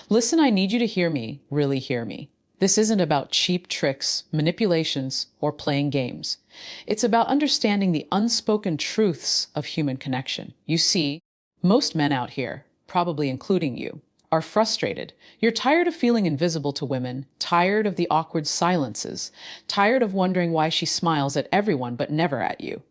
Listen, I need you to hear me, really hear me. This isn't about cheap tricks, manipulations, or playing games. It's about understanding the unspoken truths of human connection. You see, most men out here, probably including you, are frustrated. You're tired of feeling invisible to women, tired of the awkward silences, tired of wondering why she smiles at everyone but never at you.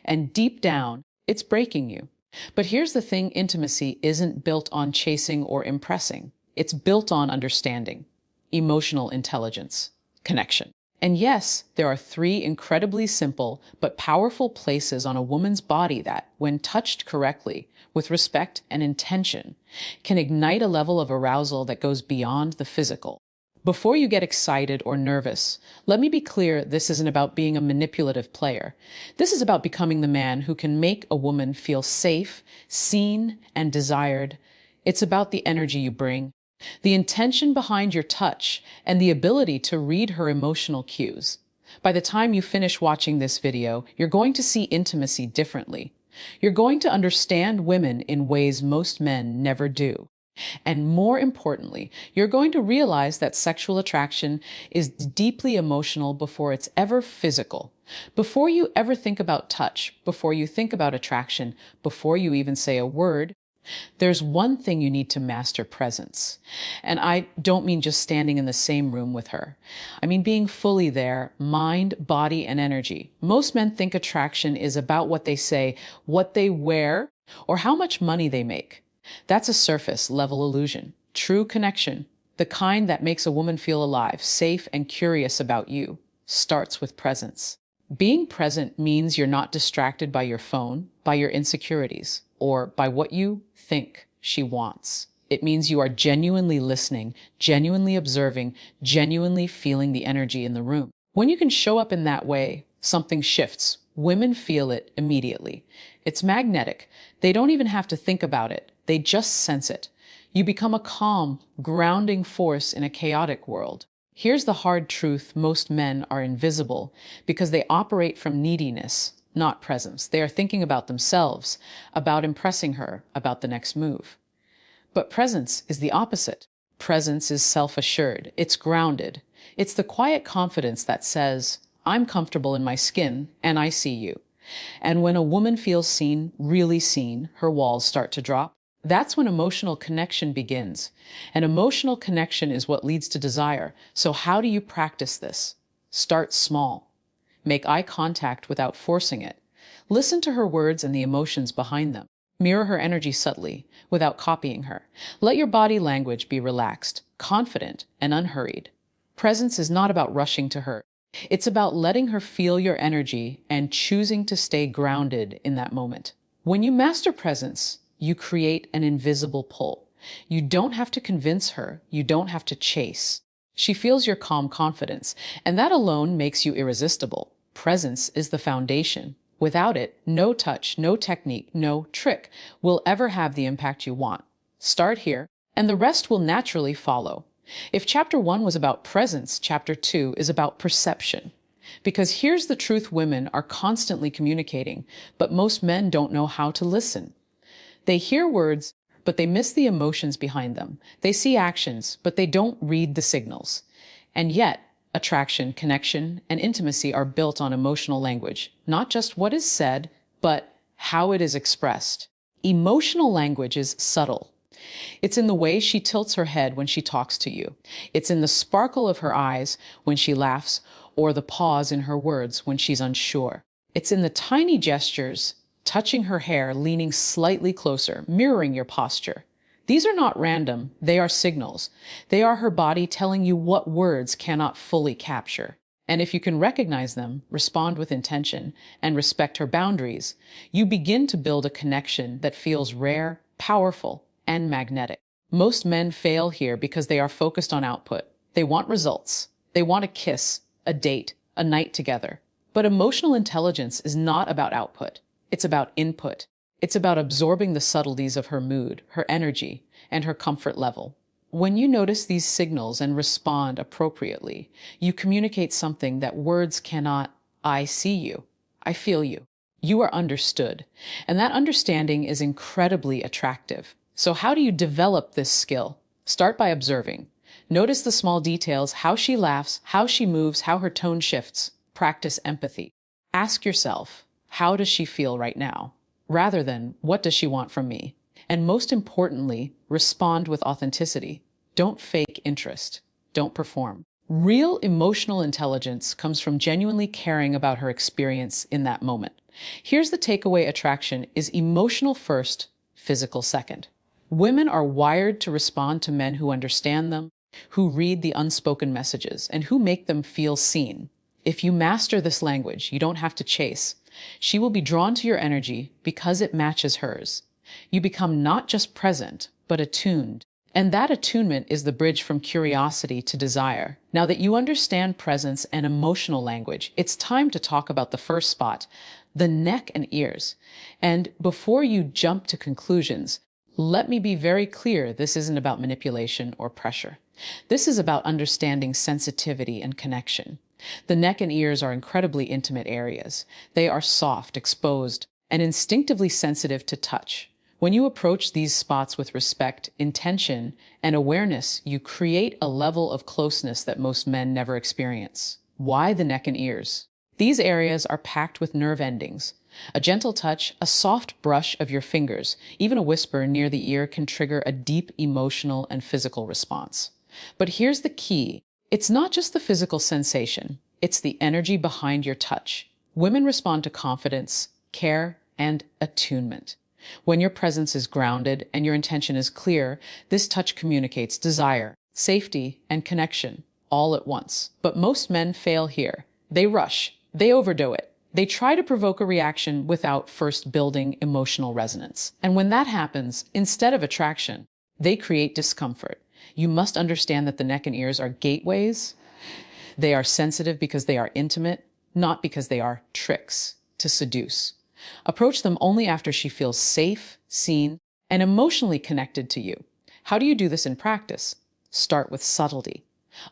And deep down, it's breaking you. But here's the thing, intimacy isn't built on chasing or impressing. It's built on understanding, emotional intelligence, connection. And yes, there are three incredibly simple but powerful places on a woman's body that, when touched correctly, with respect and intention, can ignite a level of arousal that goes beyond the physical. Before you get excited or nervous, let me be clear, this isn't about being a manipulative player. This is about becoming the man who can make a woman feel safe, seen, and desired. It's about the energy you bring, the intention behind your touch, and the ability to read her emotional cues. By the time you finish watching this video, you're going to see intimacy differently. You're going to understand women in ways most men never do. And more importantly, you're going to realize that sexual attraction is deeply emotional before it's ever physical. Before you ever think about touch, before you think about attraction, before you even say a word, there's one thing you need to master: presence. And I don't mean just standing in the same room with her. I mean being fully there, mind, body, and energy. Most men think attraction is about what they say, what they wear, or how much money they make. That's a surface level illusion. True connection, the kind that makes a woman feel alive, safe, and curious about you, starts with presence. Being present means you're not distracted by your phone, by your insecurities, or by what you think she wants. It means you are genuinely listening, genuinely observing, genuinely feeling the energy in the room. When you can show up in that way, something shifts. Women feel it immediately. It's magnetic. They don't even have to think about it. They just sense it. You become a calm, grounding force in a chaotic world. Here's the hard truth: most men are invisible because they operate from neediness, not presence. They are thinking about themselves, about impressing her, about the next move. But presence is the opposite. Presence is self-assured. It's grounded. It's the quiet confidence that says, I'm comfortable in my skin and I see you. And when a woman feels seen, really seen, her walls start to drop. That's when emotional connection begins. And emotional connection is what leads to desire. So how do you practice this? Start small. Make eye contact without forcing it. Listen to her words and the emotions behind them. Mirror her energy subtly, without copying her. Let your body language be relaxed, confident, and unhurried. Presence is not about rushing to her. It's about letting her feel your energy and choosing to stay grounded in that moment. When you master presence, you create an invisible pull. You don't have to convince her. You don't have to chase. She feels your calm confidence, and that alone makes you irresistible. Presence is the foundation. Without it, no touch, no technique, no trick will ever have the impact you want. Start here, and the rest will naturally follow. If chapter 1 was about presence, chapter 2 is about perception. Because here's the truth: women are constantly communicating, but most men don't know how to listen. They hear words, but they miss the emotions behind them. They see actions, but they don't read the signals. And yet, attraction, connection, and intimacy are built on emotional language. Not just what is said, but how it is expressed. Emotional language is subtle. It's in the way she tilts her head when she talks to you. It's in the sparkle of her eyes when she laughs, or the pause in her words when she's unsure. It's in the tiny gestures, touching her hair, leaning slightly closer, mirroring your posture. These are not random, they are signals. They are her body telling you what words cannot fully capture. And if you can recognize them, respond with intention, and respect her boundaries, you begin to build a connection that feels rare, powerful, and magnetic. Most men fail here because they are focused on output. They want results. They want a kiss, a date, a night together. But emotional intelligence is not about output. It's about input. It's about absorbing the subtleties of her mood, her energy, and her comfort level. When you notice these signals and respond appropriately, you communicate something that words cannot. I see you. I feel you. You are understood. And that understanding is incredibly attractive. So how do you develop this skill? Start by observing. Notice the small details, how she laughs, how she moves, how her tone shifts. Practice empathy. Ask yourself, how does she feel right now? Rather than, what does she want from me? And most importantly, respond with authenticity. Don't fake interest. Don't perform. Real emotional intelligence comes from genuinely caring about her experience in that moment. Here's the takeaway: attraction is emotional first, physical second. Women are wired to respond to men who understand them, who read the unspoken messages, and who make them feel seen. If you master this language, you don't have to chase. She will be drawn to your energy because it matches hers. You become not just present, but attuned. And that attunement is the bridge from curiosity to desire. Now that you understand presence and emotional language, it's time to talk about the first spot, the neck and ears. And before you jump to conclusions, let me be very clear, this isn't about manipulation or pressure. This is about understanding sensitivity and connection. The neck and ears are incredibly intimate areas. They are soft, exposed, and instinctively sensitive to touch. When you approach these spots with respect, intention, and awareness, you create a level of closeness that most men never experience. Why the neck and ears? These areas are packed with nerve endings. A gentle touch, a soft brush of your fingers, even a whisper near the ear can trigger a deep emotional and physical response. But here's the key. It's not just the physical sensation. It's the energy behind your touch. Women respond to confidence, care, and attunement. When your presence is grounded and your intention is clear, this touch communicates desire, safety, and connection all at once. But most men fail here. They rush. They overdo it. They try to provoke a reaction without first building emotional resonance. And when that happens, instead of attraction, they create discomfort. You must understand that the neck and ears are gateways. They are sensitive because they are intimate, not because they are tricks to seduce. Approach them only after she feels safe, seen, and emotionally connected to you. How do you do this in practice? Start with subtlety.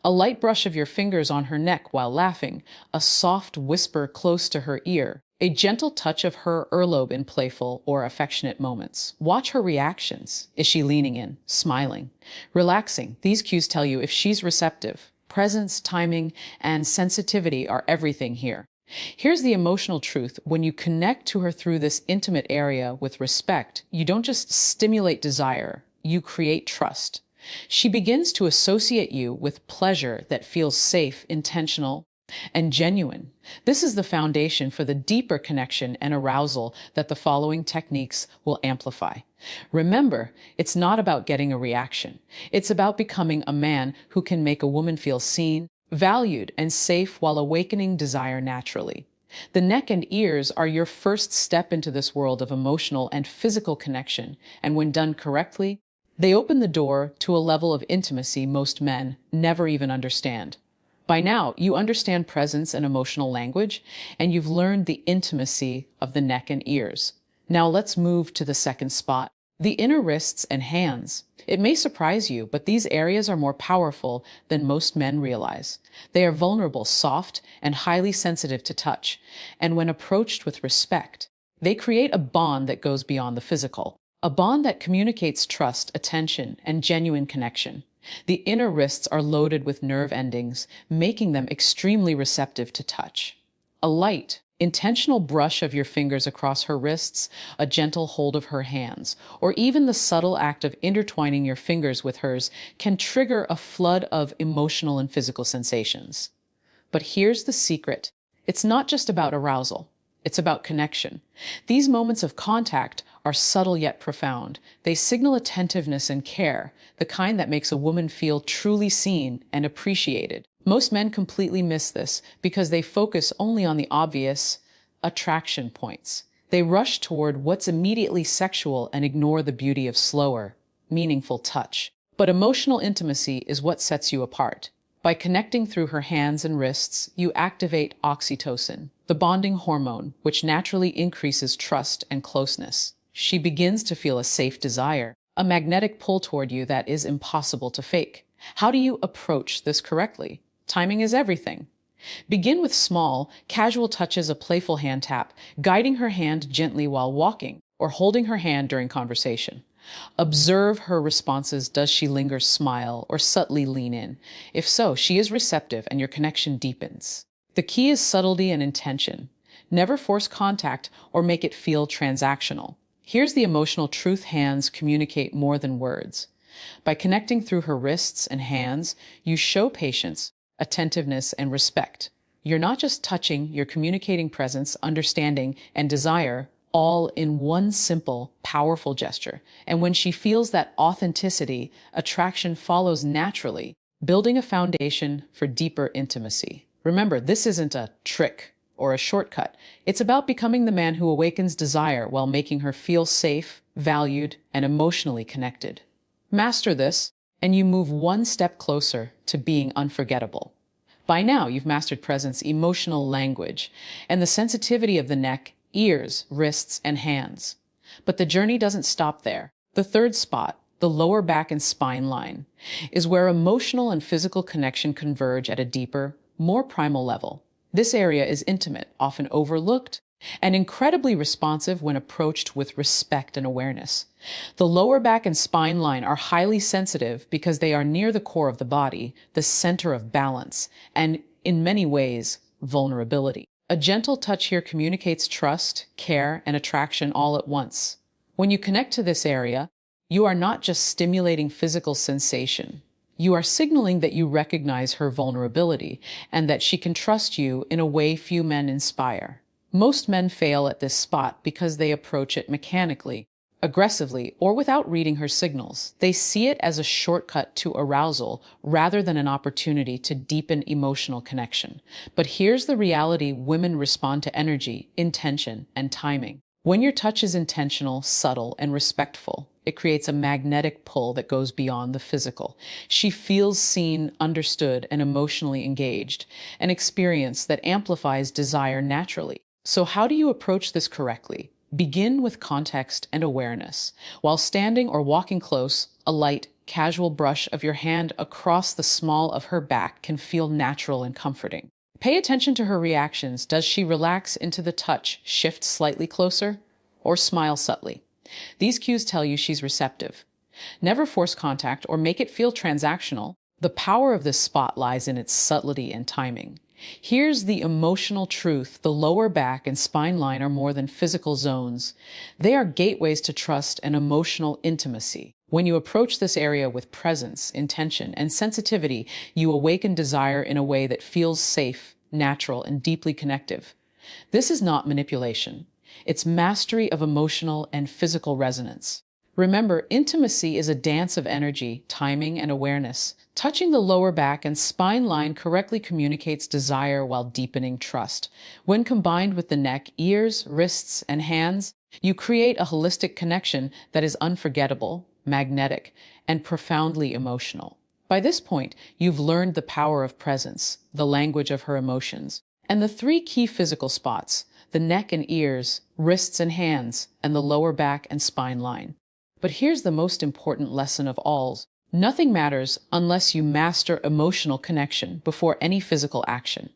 A light brush of your fingers on her neck while laughing, a soft whisper close to her ear, a gentle touch of her earlobe in playful or affectionate moments. Watch her reactions. Is she leaning in, smiling, relaxing? These cues tell you if she's receptive. Presence, timing, and sensitivity are everything here. Here's the emotional truth. When you connect to her through this intimate area with respect, you don't just stimulate desire, you create trust. She begins to associate you with pleasure that feels safe, intentional, and genuine. This is the foundation for the deeper connection and arousal that the following techniques will amplify. Remember, it's not about getting a reaction. It's about becoming a man who can make a woman feel seen, valued, and safe while awakening desire naturally. The neck and ears are your first step into this world of emotional and physical connection, and when done correctly, they open the door to a level of intimacy most men never even understand. By now, you understand presence and emotional language, and you've learned the intimacy of the neck and ears. Now let's move to the second spot, the inner wrists and hands. It may surprise you, but these areas are more powerful than most men realize. They are vulnerable, soft, and highly sensitive to touch, and when approached with respect, they create a bond that goes beyond the physical, a bond that communicates trust, attention, and genuine connection. The inner wrists are loaded with nerve endings, making them extremely receptive to touch. A light, intentional brush of your fingers across her wrists, a gentle hold of her hands, or even the subtle act of intertwining your fingers with hers can trigger a flood of emotional and physical sensations. But here's the secret. It's not just about arousal. It's about connection. These moments of contact are subtle yet profound. They signal attentiveness and care, the kind that makes a woman feel truly seen and appreciated. Most men completely miss this because they focus only on the obvious attraction points. They rush toward what's immediately sexual and ignore the beauty of slower, meaningful touch. But emotional intimacy is what sets you apart. By connecting through her hands and wrists, you activate oxytocin, the bonding hormone, which naturally increases trust and closeness. She begins to feel a safe desire, a magnetic pull toward you that is impossible to fake. How do you approach this correctly? Timing is everything. Begin with small, casual touches, a playful hand tap, guiding her hand gently while walking, or holding her hand during conversation. Observe her responses. Does she linger, smile, or subtly lean in? If so, she is receptive and your connection deepens. The key is subtlety and intention. Never force contact or make it feel transactional. Here's the emotional truth: hands communicate more than words. By connecting through her wrists and hands, you show patience, attentiveness, and respect. You're not just touching, you're communicating presence, understanding, and desire, all in one simple, powerful gesture. And when she feels that authenticity, attraction follows naturally, building a foundation for deeper intimacy. Remember, this isn't a trick or a shortcut. It's about becoming the man who awakens desire while making her feel safe, valued, and emotionally connected. Master this, and you move one step closer to being unforgettable. By now, you've mastered presence, emotional language, and the sensitivity of the neck, ears, wrists, and hands. But the journey doesn't stop there. The third spot, the lower back and spine line, is where emotional and physical connection converge at a deeper, more primal level. This area is intimate, often overlooked, and incredibly responsive when approached with respect and awareness. The lower back and spine line are highly sensitive because they are near the core of the body, the center of balance, and in many ways, vulnerability. A gentle touch here communicates trust, care, and attraction all at once. When you connect to this area, you are not just stimulating physical sensation. You are signaling that you recognize her vulnerability and that she can trust you in a way few men inspire. Most men fail at this spot because they approach it mechanically, aggressively, or without reading her signals. They see it as a shortcut to arousal rather than an opportunity to deepen emotional connection. But here's the reality: women respond to energy, intention, and timing. When your touch is intentional, subtle, and respectful, it creates a magnetic pull that goes beyond the physical. She feels seen, understood, and emotionally engaged, an experience that amplifies desire naturally. So how do you approach this correctly? Begin with context and awareness. While standing or walking close, a light, casual brush of your hand across the small of her back can feel natural and comforting. Pay attention to her reactions. Does she relax into the touch, shift slightly closer, or smile subtly? These cues tell you she's receptive. Never force contact or make it feel transactional. The power of this spot lies in its subtlety and timing. Here's the emotional truth: the lower back and spine line are more than physical zones. They are gateways to trust and emotional intimacy. When you approach this area with presence, intention, and sensitivity, you awaken desire in a way that feels safe, natural, and deeply connective. This is not manipulation. It's mastery of emotional and physical resonance. Remember, intimacy is a dance of energy, timing, and awareness. Touching the lower back and spine line correctly communicates desire while deepening trust. When combined with the neck, ears, wrists, and hands, you create a holistic connection that is unforgettable, magnetic, and profoundly emotional. By this point, you've learned the power of presence, the language of her emotions, and the three key physical spots: the neck and ears, wrists and hands, and the lower back and spine line. But here's the most important lesson of all: nothing matters unless you master emotional connection before any physical action.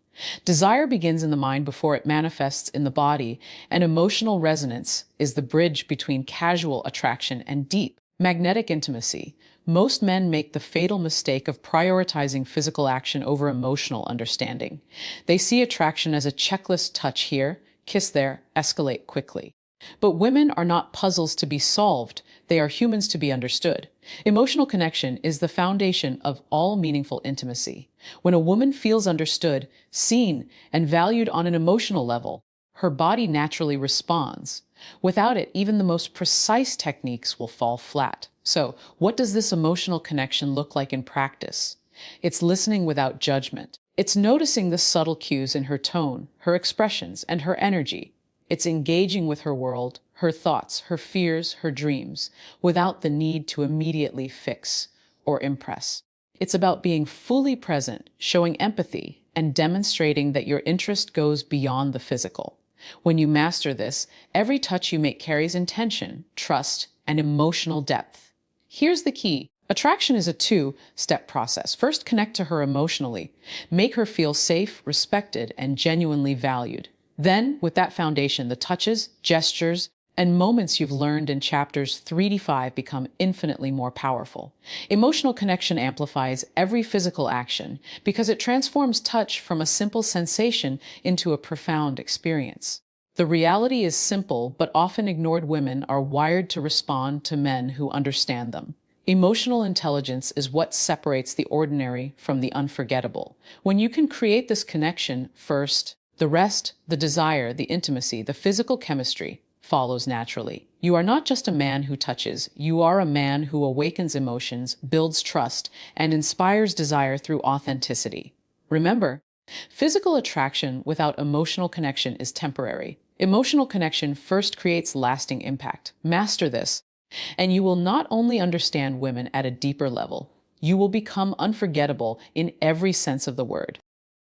Desire begins in the mind before it manifests in the body, and emotional resonance is the bridge between casual attraction and deep, magnetic intimacy. Most men make the fatal mistake of prioritizing physical action over emotional understanding. They see attraction as a checklist: touch here, kiss there, escalate quickly. But women are not puzzles to be solved. They are humans to be understood. Emotional connection is the foundation of all meaningful intimacy. When a woman feels understood, seen, and valued on an emotional level, her body naturally responds. Without it, even the most precise techniques will fall flat. So, what does this emotional connection look like in practice? It's listening without judgment. It's noticing the subtle cues in her tone, her expressions, and her energy. It's engaging with her world, her thoughts, her fears, her dreams, without the need to immediately fix or impress. It's about being fully present, showing empathy, and demonstrating that your interest goes beyond the physical. When you master this, every touch you make carries intention, trust, and emotional depth. Here's the key. Attraction is a two-step process. First, connect to her emotionally. Make her feel safe, respected, and genuinely valued. Then, with that foundation, the touches, gestures, and moments you've learned in chapters 3 to 5 become infinitely more powerful. Emotional connection amplifies every physical action because it transforms touch from a simple sensation into a profound experience. The reality is simple, but often ignored. Women are wired to respond to men who understand them. Emotional intelligence is what separates the ordinary from the unforgettable. When you can create this connection first, the rest, the desire, the intimacy, the physical chemistry, follows naturally. You are not just a man who touches, you are a man who awakens emotions, builds trust, and inspires desire through authenticity. Remember, physical attraction without emotional connection is temporary. Emotional connection first creates lasting impact. Master this, and you will not only understand women at a deeper level, you will become unforgettable in every sense of the word.